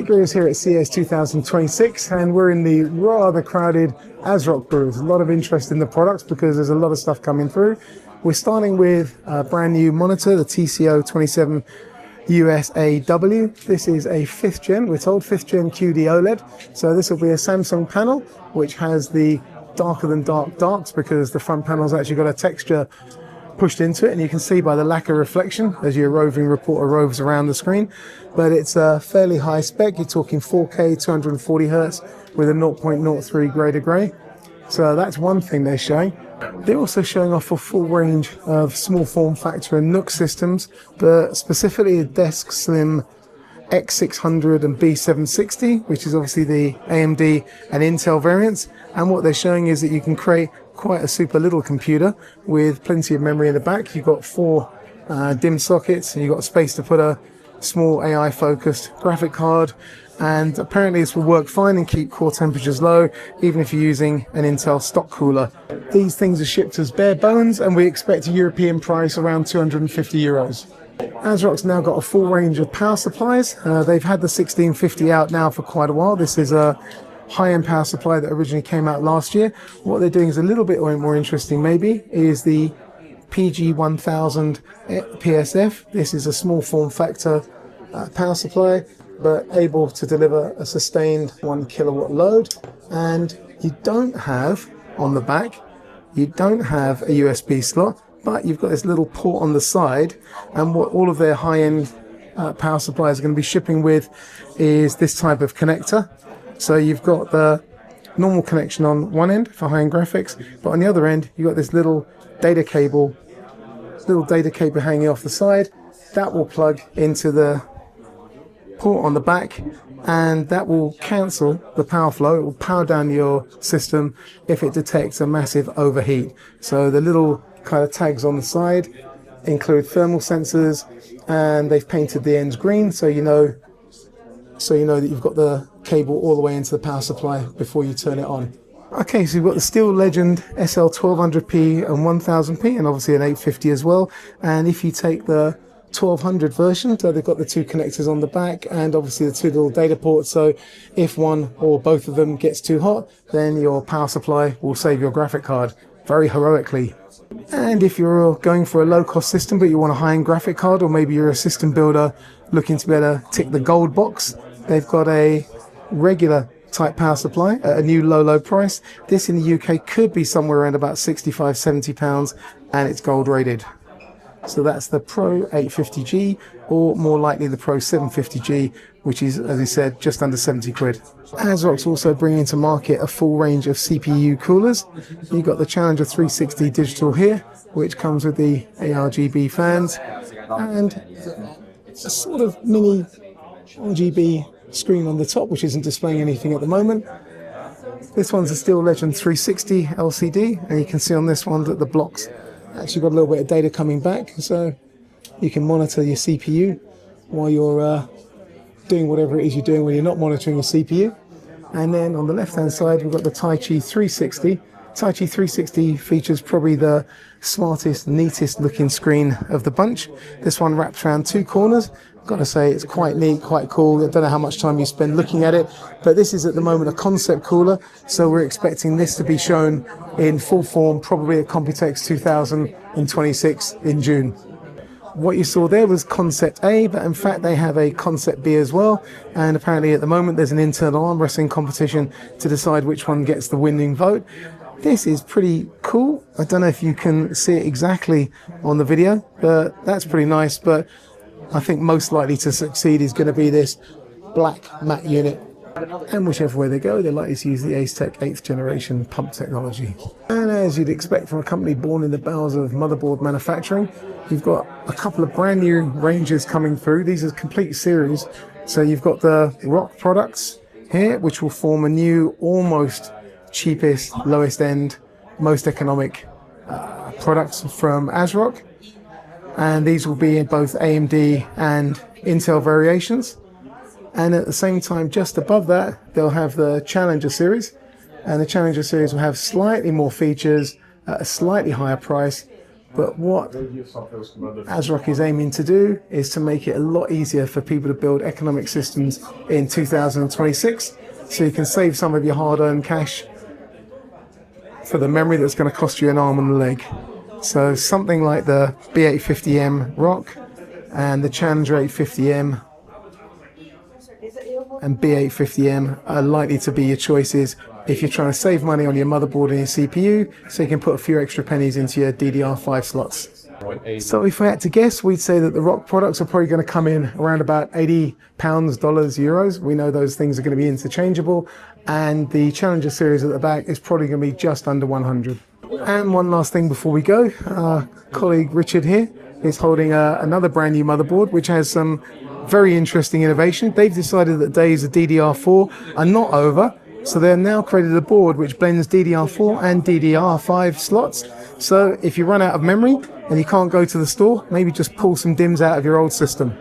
KitGuru is here at CES 2026 and we're in the rather crowded ASRock booth. A lot of interest in the products because there's a lot of stuff coming through. We're starting with a brand new monitor, the TCO27 USAW. This is a 5th gen, we're told 5th gen QD-OLED. So this will be a Samsung panel which has the darker than dark darks because the front panel's actually got a texture pushed into it, and you can see by the lack of reflection as your roving reporter roves around the screen. But it's a fairly high spec. You're talking 4K 240 Hertz with a 0.03 grey to grey. So that's one thing they're showing. They're also showing off a full range of small form factor and NUC systems, but specifically a DeskSlim X600 and B760, which is obviously the AMD and Intel variants. And what they're showing is that you can create quite a super little computer with plenty of memory in the back. You've got 4 DIMM sockets, and you've got space to put a small AI focused graphic card, and apparently this will work fine and keep core temperatures low even if you're using an Intel stock cooler. These things are shipped as bare bones and we expect a European price around 250 euros. ASRock's now got a full range of power supplies. They've had the 1650 out now for quite a while. This is a high-end power supply that originally came out last year. What they're doing is a little bit more interesting maybe, is the PG1000 PSF. This is a small form factor power supply, but able to deliver a sustained 1 kilowatt load. And you don't have, on the back, you don't have a USB slot, but you've got this little port on the side, and what all of their high-end power supplies are going to be shipping with is this type of connector. So you've got the normal connection on one end for high-end graphics, but on the other end you've got this little data cable hanging off the side that will plug into the port on the back, and that will cancel the power flow. It will power down your system if it detects a massive overheat. So the little kind of tags on the side include thermal sensors, and they've painted the ends green so you know that you've got the cable all the way into the power supply before you turn it on. Okay, so you've got the Steel Legend SL1200P and 1000P, and obviously an 850 as well. And if you take the 1200 version, so they've got the 2 connectors on the back and obviously the 2 little data ports, so if one or both of them gets too hot, then your power supply will save your graphic card very heroically. And if you're going for a low-cost system but you want a high-end graphic card, or maybe you're a system builder looking to be able to tick the gold box, they've got a regular type power supply at a new low price. This in the UK could be somewhere around about £65–70, and it's gold rated. So that's the Pro 850G, or more likely the Pro 750G, which is, as I said, just under 70 quid. ASRock's also bringing to market a full range of CPU coolers. You've got the Challenger 360 digital here, which comes with the ARGB fans and a sort of mini RGB screen on the top, which isn't displaying anything at the moment. This one's a Steel Legend 360 LCD, and you can see on this one that the blocks actually got a little bit of data coming back, so you can monitor your CPU while you're doing whatever it is you're doing when you're not monitoring your CPU. And then on the left hand side we've got the Taichi 360. Taichi 360 features probably the smartest, neatest looking screen of the bunch. This one wraps around 2 corners. I've got to say it's quite neat, quite cool. I don't know how much time you spend looking at it, but this is at the moment a concept cooler, so we're expecting this to be shown in full form probably at Computex 2026 in June. What you saw there was concept A, but in fact they have a concept B as well, and apparently at the moment there's an internal arm wrestling competition to decide which one gets the winning vote. This is pretty cool. I don't know if you can see it exactly on the video, but that's pretty nice. But I think most likely to succeed is going to be this black matte unit. And whichever way they go, they're likely to use the Asetek 8th generation pump technology. And as you'd expect from a company born in the bowels of motherboard manufacturing, you've got a couple of brand new ranges coming through. These are complete series. So you've got the Rock products here, which will form a new, almost cheapest, lowest end, most economic products from ASRock. And these will be in both AMD and Intel variations. And at the same time, just above that, they'll have the Challenger series. And the Challenger series will have slightly more features at a slightly higher price, But what ASRock is aiming to do is to make it a lot easier for people to build economic systems in 2026, so you can save some of your hard-earned cash for the memory that's going to cost you an arm and a leg. So something like the B850M ROC and the Challenger 850M and B850M are likely to be your choices if you're trying to save money on your motherboard and your CPU, so you can put a few extra pennies into your DDR5 slots. So if I had to guess, we'd say that the ROC products are probably going to come in around about £80, dollars, euros. We know those things are going to be interchangeable, and the Challenger series at the back is probably going to be just under 100. And one last thing before we go, our colleague Richard here is holding another brand new motherboard which has some very interesting innovation. They've decided that days of DDR4 are not over, so they're now created a board which blends DDR4 and DDR5 slots. So if you run out of memory and you can't go to the store, maybe just pull some DIMMs out of your old system.